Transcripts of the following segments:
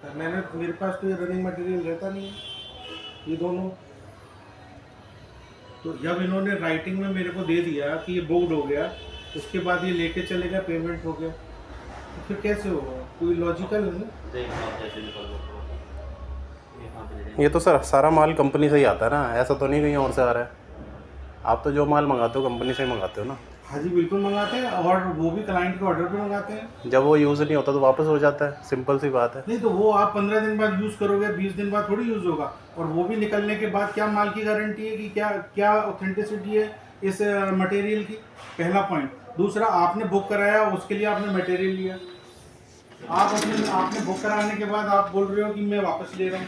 मैंने मेरे पास तो ये रनिंग मटेरियल रहता नहीं है, ये दोनों। तो जब इन्होंने राइटिंग में मेरे को दे दिया कि ये बुक्ड हो गया, उसके बाद ये लेके चले गए, पेमेंट हो गया, तो फिर कैसे होगा? कोई लॉजिकल नहीं। ये तो सर सारा माल कंपनी से ही आता है ना, ऐसा तो नहीं कहीं और से आ रहा है। आप तो जो माल मंगाते हो कंपनी से ही मंगाते हो ना। हाँ जी, बिल्कुल मंगाते हैं, और वो भी क्लाइंट के ऑर्डर पे मंगाते हैं। जब वो यूज़ नहीं होता तो वापस हो जाता है, सिंपल सी बात है। नहीं तो वो आप 15 दिन बाद यूज़ करोगे, 20 दिन बाद थोड़ी यूज़ होगा। और वो भी निकलने के बाद क्या माल की गारंटी है कि क्या क्या ऑथेंटिसिटी है इस मटेरियल की? पहला पॉइंट। दूसरा, आपने बुक कराया, उसके लिए आपने मटेरियल लिया, आपने बुक कराने के बाद आप बोल रहे हो कि मैं वापस ले रहा हूँ,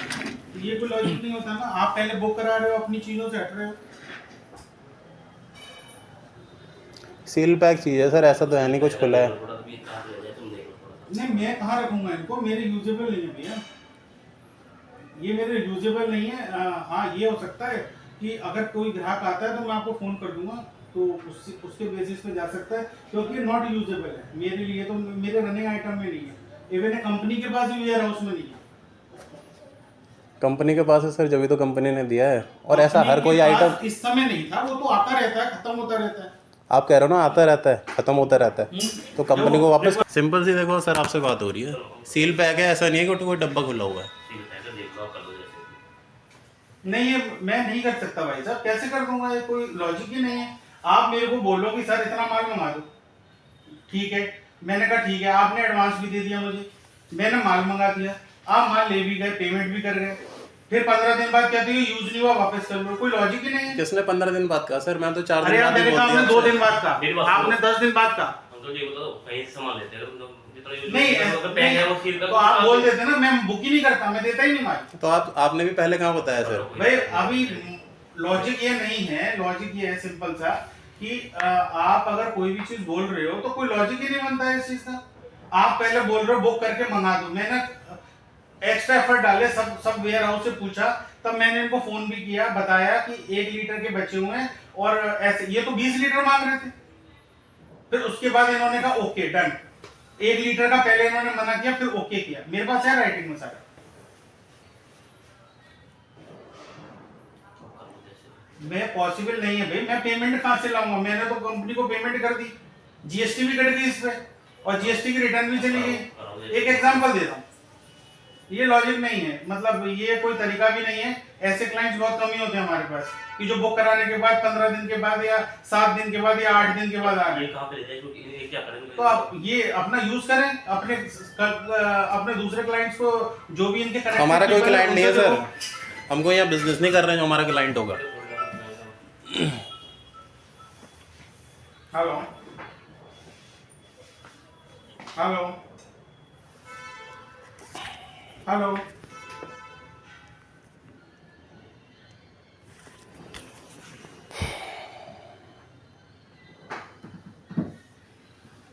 तो ये कोई लॉजिक नहीं होता ना। आप पहले बुक करा रहे हो, अपनी चीज़ों से हट रहे हो। सील पैक चीज़ है सर, ऐसा तो है नहीं कुछ खुला है। नहीं, मैं कहाँ रखूंगा इनको, मेरे यूजेबल नहीं है भैया, ये मेरे यूजेबल नहीं है। हाँ, ये हो सकता है कि अगर कोई ग्राहक आता है तो मैं आपको फ़ोन कर दूंगा, तो उसके बेसिस पे जा सकता है, क्योंकि नॉट यूजेबल है मेरे लिए, तो मेरे रनिंग आइटम में नहीं है। इवन कंपनी के पास भी वेयर हाउस में नहीं है। कंपनी के पास है सर, जब तो कंपनी ने दिया है। और ऐसा हर कोई आइटम इस समय नहीं था, वो तो आता रहता है, खत्म होता रहता है। आप कह रहे हो ना, आता रहता है ख़त्म होता रहता है, तो कंपनी को वापस। सिंपल सी देखो सर, आपसे बात हो रही है, सील पैक है, ऐसा नहीं है कि कोई डब्बा खुला हुआ है। नहीं, ये मैं नहीं कर सकता भाई साहब, कैसे कर दूंगा? ये कोई लॉजिक ही नहीं है। आप मेरे को बोलो कि सर इतना माल मंगा दो, ठीक है, मैंने कहा ठीक है, आपने एडवांस भी दे दिया मुझे, मैंने माल मंगा दिया, आप माल ले भी गए, पेमेंट भी कर गए, फिर 15 दिन बाद कहते हो यूज नहीं हुआ, वापस कर लो। कोई लॉजिक ही नहीं है। किसने 15 दिन बाद कहा सर? मैं तो 4 अरे दिन बाद ही बोल आपने दिया 2 आपसे। दिन बाद का, आपने 10 दिन बाद का। नहीं, तो आप बोल देते ना, मैं बुक ही नहीं करता, मैं देता ही नहीं माल। तो आपने भी पहले कहाँ बताया सर? भाई अभी लॉजिक ये नहीं है, लॉजिक ये है सिंपल सा कि आप अगर कोई भी चीज बोल रहे हो तो कोई लॉजिक ही नहीं बनता है इस चीज का। आप पहले बोल रहे हो बुक करके मंगा दो, मैंने एक्स्ट्रा एफर्ट डाले, सब वेयर हाउस से पूछा, तब मैंने इनको फोन भी किया, बताया कि 1 लीटर के बचे हुए हैं, और ऐसे ये तो 20 लीटर मांग रहे थे। फिर उसके बाद इन्होंने कहा ओके डन, 1 लीटर का पहले इन्होंने मना किया, फिर ओके किया, मेरे पास है राइटिंग में सारा। मैं पॉसिबल नहीं है भाई, मैं पेमेंट कहां से लाऊंगा? मैंने तो कंपनी को पेमेंट कर दी, जीएसटी भी कट गई इस पे, और जीएसटी की रिटर्न भी चली गई। एक एग्जांपल देता हूं, ये लॉजिक नहीं है, मतलब ये कोई तरीका भी नहीं है। ऐसे क्लाइंट्स बहुत कम ही होते हैं हमारे पास कि जो बुक कराने के बाद 15 दिन के बाद या 7 दिन के बाद या 8 दिन के बाद आ गए। तो आप ये अपना यूज करें, अपने दूसरे क्लाइंट्स को, जो भी इनके कनेक्ट। हमारा कोई क्लाइंट नहीं है सर, हमको यहाँ बिजनेस नहीं कर रहे हैं जो हमारा क्लाइंट होगा। हेलो हेलो हेलो,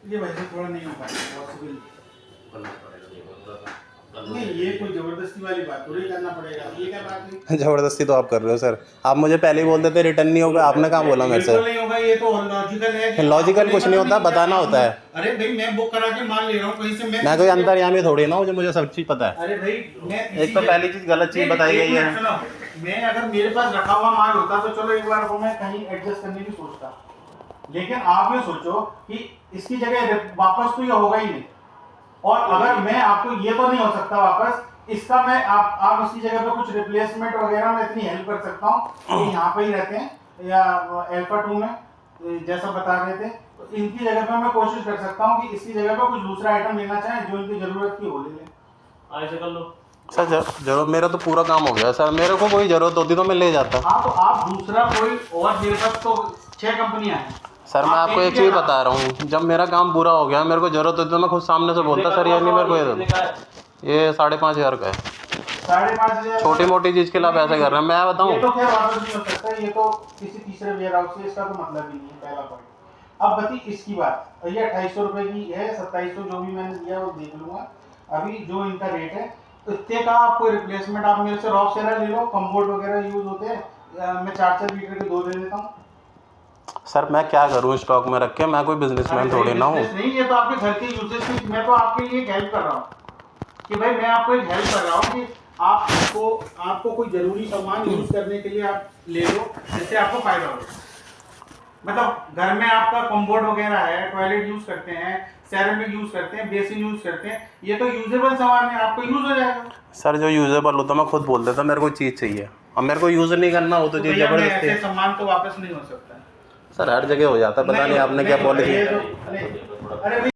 ये वैसे थोड़ा नहीं हो पाएगा पॉसिबल। नहीं, ये कोई जबरदस्ती वाली बात थोड़ी करना पड़ेगा, ये क्या बात है? ज़बरदस्ती तो आप कर रहे हो सर, आप मुझे पहले ही बोल देते रिटर्न नहीं होगा, आपने कहाँ बोला मेरे से? बिल्कुल नहीं होगा, ये तो लॉजिकल है कि लॉजिकल कुछ नहीं होता, बताना होता है। अरे भाई, मैं बुक करा के माल ले रहा हूँ कहीं से, मैं कोई अंतर्यामी थोड़ी ना हूँ, मुझे सब चीज़ पता है। अरे भाई, मैं एक तो पहली चीज़ गलत चीज़ बताई गई है। सुनो, मैं अगर मेरे पास रखा हुआ माल होता तो चलो एक बार वो मैं कहीं एडजस्ट करने की सोचता, लेकिन आप ये सोचो कि इसकी जगह वापस तो ये होगा ही नहीं, और अगर मैं आपको ये तो नहीं हो सकता वापस, इसका मैं आप उसकी जगह पे कुछ रिप्लेसमेंट वगैरह में इतनी हेल्प कर सकता हूँ कि यहाँ पे ही रहते हैं या अल्फा 2 में जैसा बता रहे थे, तो इनकी जगह पे मैं कोशिश कर सकता हूँ कि इसकी जगह पे कुछ दूसरा आइटम लेना चाहें जो इनकी जरूरत की हो ले लें। ऐसे कर लो सर जरूरत, मेरा तो पूरा काम हो गया सर, मेरे को कोई ज़रूरत होती तो मैं ले जाता। हाँ, तो आप दूसरा कोई और, मेरे पास तो 6 कंपनियां हैं सर मैं आपको एक चीज़ बता रहा हूँ, जब मेरा काम पूरा हो गया, मेरे को ज़रूरत होती तो मैं खुद सामने से बोलता सर ये नहीं मेरे को ये दो। ये 5,500 का है, 5,500 छोटी मोटी चीज़ के लिए आप ऐसे कर रहे हैं, मैं बताऊँ? ये तो खैर वापस नहीं हो सकता, ये तो किसी तीसरे वेयर हाउस से, इसका तो मतलब ही नहीं है, पहला पॉइंट। अब बती इसकी बात, ये 2,800 रुपए की है, 2,700 जो भी मैंने दिया वो देख लूंगा, अभी जो इनका रेट है इतने का आपको रिप्लेसमेंट, आप मेरे से रॉ सेरा ले लो, कंपोर्ट वगैरह यूज होते हैं, मैं 4-4 लीटर के 2 दे देता हूँ। सर मैं क्या करूँ स्टॉक में रख के, मैं कोई बिजनेसमैन थोड़ी ना हूँ। नहीं, ये तो आपके घर के यूजेस की, मैं तो आपके लिए हेल्प कर रहा हूँ। कि भाई मैं आपको एक हेल्प कर रहा हूँ कि आपको कोई जरूरी सामान यूज करने के लिए आप ले लो, जिससे आपको फायदा हो। मतलब घर में आपका कम्बोर्ड वगैरह है, टॉयलेट यूज करते हैं, सेरेमिक यूज करते हैं, बेसिन यूज करते हैं, ये तो यूजेबल सामान है, आपको यूज हो जाएगा। सर जो यूजेबल होता मैं खुद बोल देता मेरे को चीज़ चाहिए, अब मेरे को यूज़ नहीं करना हो तो चीज़ भैया, जबरदस्ती ऐसे है। सामान तो वापस नहीं हो सकता है। सर हर जगह हो जाता है, पता नहीं आपने क्या पॉलिसी। अरे